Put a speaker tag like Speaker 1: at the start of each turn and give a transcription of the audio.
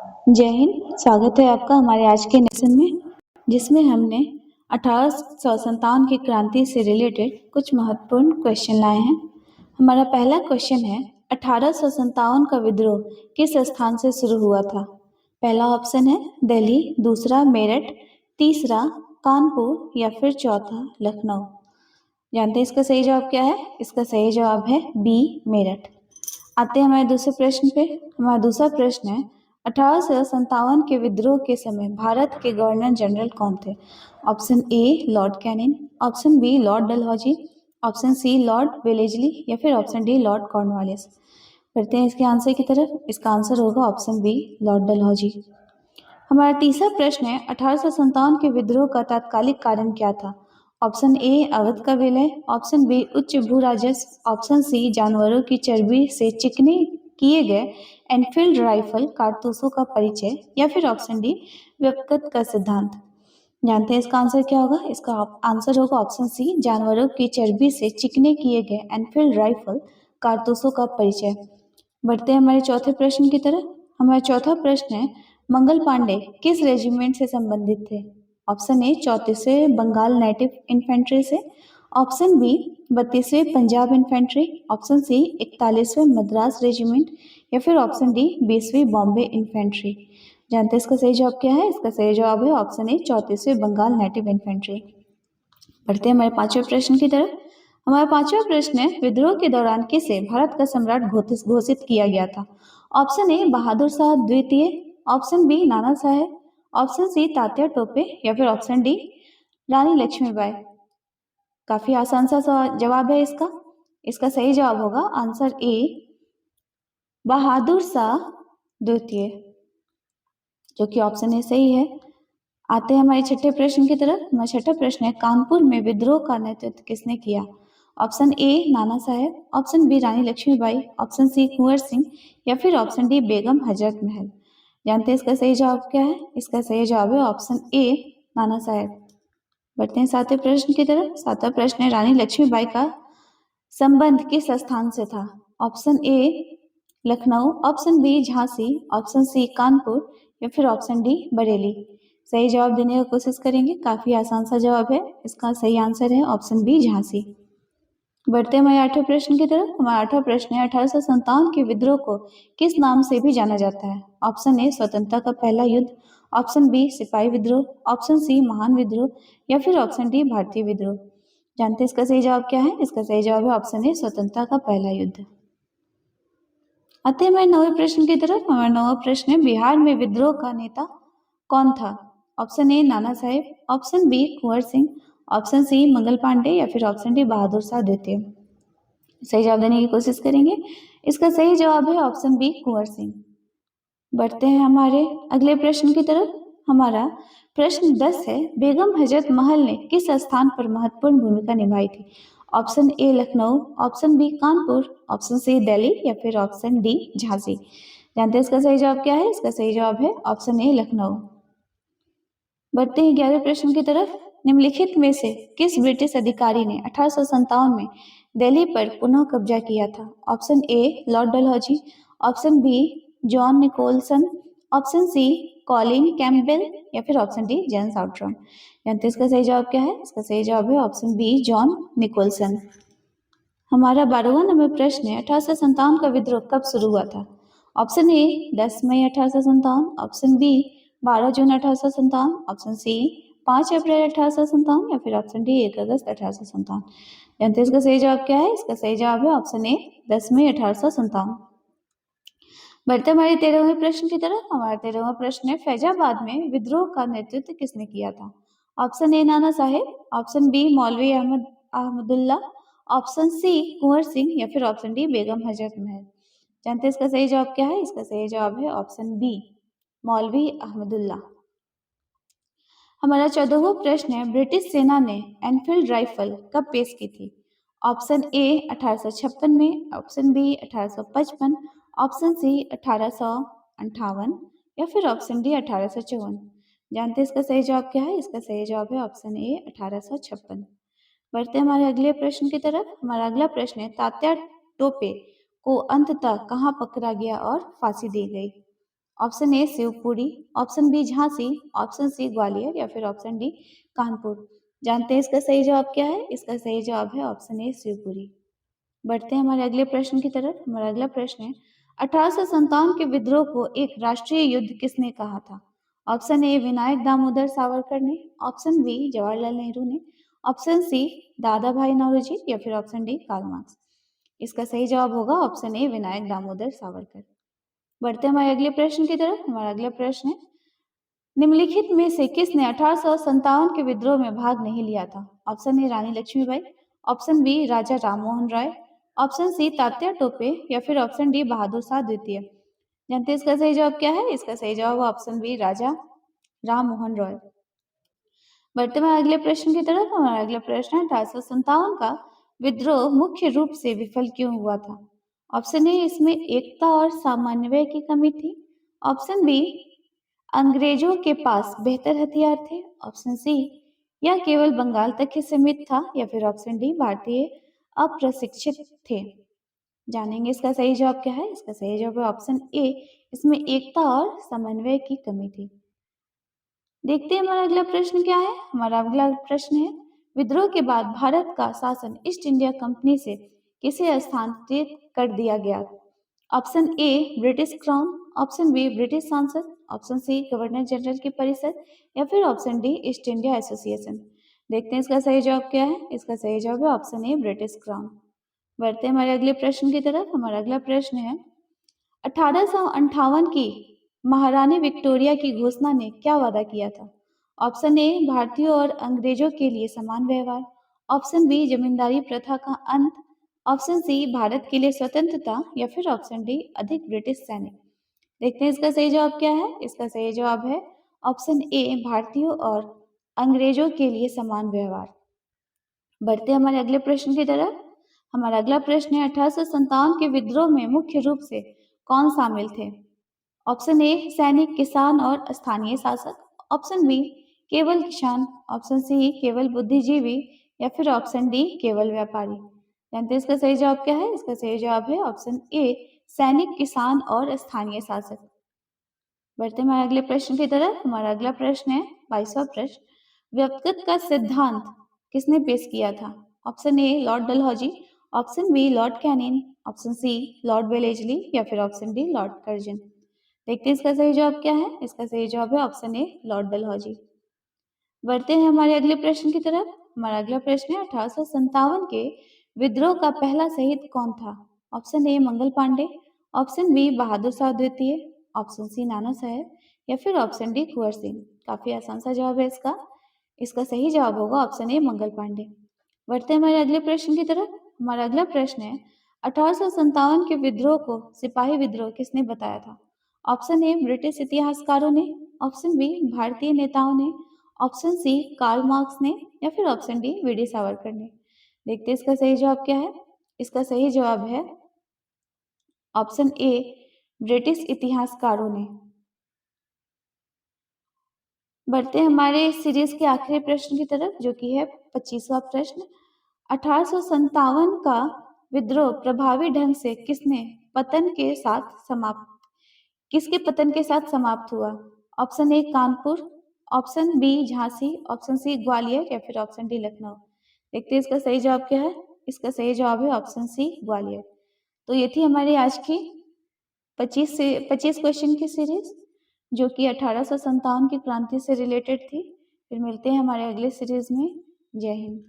Speaker 1: जय हिंद। स्वागत है आपका हमारे आज के लेसन में, जिसमें हमने 1857 की क्रांति से रिलेटेड कुछ महत्वपूर्ण क्वेश्चन लाए हैं। हमारा पहला क्वेश्चन है, 1857 का विद्रोह किस स्थान से शुरू हुआ था? पहला ऑप्शन है दिल्ली, दूसरा मेरठ, तीसरा कानपुर या फिर चौथा लखनऊ। जानते हैं इसका सही जवाब क्या है? इसका सही जवाब है बी, मेरठ। आते हैं हमारे दूसरे प्रश्न पे। हमारा दूसरा प्रश्न है, 1857 के विद्रोह के समय भारत के गवर्नर जनरल कौन थे? Option A Lord Canning, option B Lord Dalhousie, option C Lord Wellesley या फिर ऑप्शन डी लॉर्ड कॉर्नवालिस। करते हैं इसके आंसर की तरफ। इसका आंसर होगा ऑप्शन बी लॉर्ड डलहौजी। हमारा तीसरा प्रश्न है, 1857 के विद्रोह का तात्कालिक कारण क्या था? ऑप्शन ए अवध का विलय, ऑप्शन बी उच्च भू राजस्व, ऑप्शन सी जानवरों की चर्बी से चिकने किए गए एनफील्ड राइफल कारतूसों का परिचय या फिर ऑप्शन डी व्यक्तिगत का सिद्धांत। जानते हैं इसका आंसर क्या होगा? इसका आंसर होगा ऑप्शन सी जानवरों की चर्बी से चिकने किए गए एनफील्ड राइफल कारतूसों का परिचय। बढ़ते हैं हमारे चौथे प्रश्न की तरफ। हमारा चौथा प्रश्न है, मंगल पांडे किस रेजिमेंट से संबंधित थे? ऑप्शन ए 34वें बंगाल नेटिव इन्फेंट्री से, ऑप्शन बी 32वें पंजाब इन्फेंट्री, ऑप्शन सी 41वें मद्रास रेजिमेंट या फिर ऑप्शन डी 20वीं बॉम्बे इन्फेंट्री। जानते हैं इसका सही जवाब क्या है? इसका सही जवाब है ऑप्शन ए 34वें बंगाल नेटिव इन्फेंट्री। बढ़ते हैं हमारे पांचवें प्रश्न की तरफ। हमारा पांचवा प्रश्न है, विद्रोह के दौरान किसे भारत का सम्राट घोषित किया गया था? ऑप्शन ए बहादुर शाह द्वितीय, option B Nana Saheb, option C Tatya Tope या फिर ऑप्शन डी रानी लक्ष्मीबाई। काफी आसान सा जवाब है इसका। इसका सही जवाब होगा आंसर ए बहादुर शाह द्वितीय, जो कि ऑप्शन ए सही है। आते हैं हमारे छठे प्रश्न की तरफ। हमारा छठा प्रश्न है, कानपुर में विद्रोह का नेतृत्व किसने किया? Option A Nana Saheb, option B Rani Lakshmibai, option C Kunwar Singh या फिर ऑप्शन डी बेगम हजरत महल। जानते हैं इसका सही जवाब क्या है? इसका सही जवाब है ऑप्शन ए नाना साहेब। बढ़ते हैं सातवें प्रश्न की तरफ। सातवां प्रश्न है, रानी लक्ष्मीबाई का संबंध किस स्थान से था? Option A Lucknow, option B Jhansi, option C Kanpur या फिर ऑप्शन डी बरेली। सही जवाब देने की कोशिश करेंगे। काफी आसान सा जवाब है। इसका सही आंसर है ऑप्शन बी झांसी। बढ़ते हैं हमारे आठवें प्रश्न की तरफ। हमारा आठवां प्रश्न है, 1857 के विद्रोह को किस नाम से भी जाना जाता है? ऑप्शन ए स्वतंत्रता का पहला युद्ध, ऑप्शन बी सिपाही विद्रोह, ऑप्शन सी महान विद्रोह या फिर ऑप्शन डी भारतीय विद्रोह। जानते हैं इसका सही जवाब क्या है? इसका सही जवाब है ऑप्शन ए स्वतंत्रता का पहला युद्ध। आते हैं हमारे नौवें प्रश्न की तरफ। हमारा नौवां प्रश्न है, बिहार में विद्रोह का नेता कौन था? ऑप्शन ए Nana Saheb, option B Kunwar Singh, option C Mangal Pandey या फिर ऑप्शन डी बहादुर शाह द्वितीय। सही जवाब देने की कोशिश करेंगे। इसका सही जवाब है ऑप्शन बी कुंवर सिंह। बढ़ते हैं हमारे अगले प्रश्न की तरफ। हमारा प्रश्न 10 है, बेगम हजरत महल ने किस स्थान पर महत्वपूर्ण भूमिका निभाई थी? Option A Lucknow, option B Kanpur, option C Delhi या फिर ऑप्शन डी झांसी। जानते हैं इसका सही जवाब क्या है? इसका सही जवाब है ऑप्शन ए लखनऊ। बढ़ते हैं 11वें प्रश्न की तरफ। निम्नलिखित में से किस ब्रिटिश अधिकारी ने 1857 में दिल्ली पर पुनः कब्जा किया था? Option A Lord Dalhousie, option B John Nicholson, option C Colin Campbell या फिर ऑप्शन डी जेम्स आउटरम। जानते हैं इसका सही जवाब क्या है? इसका सही जवाब है ऑप्शन बी जॉन निकोलसन। हमारा 12वां नंबर प्रश्न है, 1857 का विद्रोह कब शुरू हुआ था? ऑप्शन ए 10 मई 1857, ऑप्शन बी 12 जून 1857, ऑप्शन सी 5 अप्रैल 1857 या फिर ऑप्शन डी 1 अगस्त 1857। जानते हैं इसका सही जवाब क्या है? इसका सही जवाब है ऑप्शन ए 10 मई 1857। बढ़ते हमारे 13वें प्रश्न की तरफ। हमारा 13वां प्रश्न है, फैजाबाद में विद्रोह का नेतृत्व किसने किया था? ऑप्शन ए नाना साहेब, ऑप्शन बी मौलवी अहमदुल्ला, ऑप्शन सी कुंवर सिंह या फिर ऑप्शन डी बेगम हजरत महल। जानते हैं इसका सही जवाब क्या है? इसका सही जवाब है ऑप्शन बी मौलवी अहमदुल्ला। हमारा 14वां प्रश्न है, ब्रिटिश सेना ने एनफील्ड राइफल कब पेश की थी? ऑप्शन ए 1856 में, ऑप्शन बी 1855, ऑप्शन सी 1858 या फिर ऑप्शन डी 1854। जानते हैं इसका सही जवाब क्या है? इसका सही जवाब है ऑप्शन ए 1856। बढ़ते हैं हमारे अगले प्रश्न की तरफ। हमारा अगला प्रश्न है, तात्या टोपे को अंततः कहाँ पकड़ा गया और फांसी दी गई? Option A Shivpuri, option B Jhansi, option C Gwalior या फिर ऑप्शन डी कानपुर। जानते हैं इसका सही जवाब क्या है? इसका सही जवाब है ऑप्शन ए शिवपुरी। बढ़ते हैं हमारे अगले प्रश्न की तरफ। हमारा अगला प्रश्न है 1857 के विद्रोह को एक राष्ट्रीय युद्ध किसने कहा था? ऑप्शन ए विनायक दामोदर सावरकर ने, ऑप्शन बी जवाहरलाल नेहरू ने, ऑप्शन सी दादा भाई नौरोजी या फिर ऑप्शन डी कार्ल मार्क्स। इसका सही जवाब होगा ऑप्शन ए विनायक दामोदर सावरकर। बढ़ते हैं हमारे अगले प्रश्न की तरफ। हमारा अगला प्रश्न है निम्नलिखित में से किसने 1857 के विद्रोह में भाग नहीं लिया था? Option A Rani Lakshmibai, option B Raja Rammohan Roy, option C Tatya Tope या फिर ऑप्शन डी बहादुर शाह द्वितीय। जानते हैं इसका सही जवाब क्या है? इसका सही जवाब है ऑप्शन बी राजा राममोहन रॉय। बढ़ते हैं अगले प्रश्न की तरफ। हमारा अगला प्रश्न है 1857 का विद्रोह मुख्य रूप से विफल क्यों हुआ था? ऑप्शन ए इसमें एकता और समन्वय की कमी थी, ऑप्शन बी अंग्रेजों के पास बेहतर हथियार थे, ऑप्शन सी यह केवल बंगाल तक ही सीमित था या फिर ऑप्शन डी भारतीय अप्रशिक्षित थे। जानेंगे इसका सही जवाब क्या है? इसका सही जवाब है ऑप्शन ए इसमें एकता और समन्वय की कमी थी। देखते हैं हमारा अगला प्रश्न क्या है। हमारा अगला प्रश्न है विद्रोह के बाद भारत का शासन ईस्ट इंडिया कंपनी से किसे हस्तांतरित कर दिया गया? Option A British crown, option B British सांसद, ऑप्शन सी गवर्नर जनरल की परिषद या फिर option D East India association. देखते हैं इसका सही जवाब क्या है? इसका सही जवाब है ऑप्शन ए ब्रिटिश क्राउन। बढ़ते हैं हमारे अगले प्रश्न की तरफ। हमारा अगला प्रश्न है 1858 की महारानी विक्टोरिया की घोषणा ने क्या वादा किया था? ऑप्शन ए भारतीयों और अंग्रेजों के लिए समान व्यवहार, ऑप्शन बी जमींदारी प्रथा का अंत, ऑप्शन सी भारत के लिए स्वतंत्रता या फिर ऑप्शन डी अधिक ब्रिटिश सैनिक। देखते हैं इसका सही जवाब क्या है? इसका सही जवाब है ऑप्शन ए भारतीयों और अंग्रेजों के लिए समान व्यवहार। बढ़ते हैं हमारे अगले प्रश्न की तरफ। हमारा अगला प्रश्न है 1857 के विद्रोह में मुख्य रूप से कौन शामिल थे? ऑप्शन ए सैनिक, किसान और स्थानीय शासक, ऑप्शन बी केवल किसान, ऑप्शन सी केवल बुद्धिजीवी या फिर ऑप्शन डी केवल व्यापारी। जानते हैं इसका सही जवाब क्या है? इसका सही जवाब है ऑप्शन ए सैनिक, किसान और स्थानीय शासक। बढ़ते हैं हमारे अगले प्रश्न की तरफ। हमारा अगला प्रश्न है 22वां प्रश्न व्यक्तित्व का सिद्धांत किसने पेश किया था? Option A Lord Dalhousie, option B Lord Canning, option C Lord Wellesley या फिर ऑप्शन डी लॉर्ड कर्जन। देखते हैं इसका सही जवाब क्या है? इसका सही जवाब है ऑप्शन ए लॉर्ड डलहौजी। बढ़ते हैं हमारे अगले प्रश्न की तरफ। हमारा अगला प्रश्न है 1857 के विद्रोह का पहला शहीद कौन था? Option A Mangal Pandey, option B Bahadur Shah द्वितीय, ऑप्शन सी नाना साहेब या फिर ऑप्शन डी कुंवर सिंह। काफी आसान सा जवाब है इसका। इसका सही जवाब होगा ऑप्शन ए मंगल पांडे। बढ़ते हैं हमारे अगले प्रश्न की तरफ। हमारा अगला प्रश्न है 1857 के विद्रोह को सिपाही विद्रोह किसने बताया था? ऑप्शन ए ब्रिटिश इतिहासकारों ने, ऑप्शन बी भारतीय नेताओं ने, ऑप्शन सी कार्ल मार्क्स ने या फिर ऑप्शन डी वीडी सावरकर ने। देखते हैं इसका सही जवाब क्या है? इसका सही जवाब है ऑप्शन ए ब्रिटिश इतिहासकारों ने। बढ़ते हैं हमारे सीरीज के आखिरी प्रश्न की तरफ जो कि है 25वां प्रश्न 1857 का विद्रोह प्रभावी ढंग से किसके पतन के साथ समाप्त हुआ? Option A Kanpur, option B Jhansi, option C Gwalior या फिर ऑप्शन डी लखनऊ। देखते हैं इसका सही जवाब क्या है? इसका सही जवाब है ऑप्शन सी ग्वालियर। तो ये थी हमारी आज की 25 क्वेश्चन की सीरीज जो कि 1857 की क्रांति से रिलेटेड थी। फिर मिलते हैं हमारे अगले सीरीज में। जय हिंद।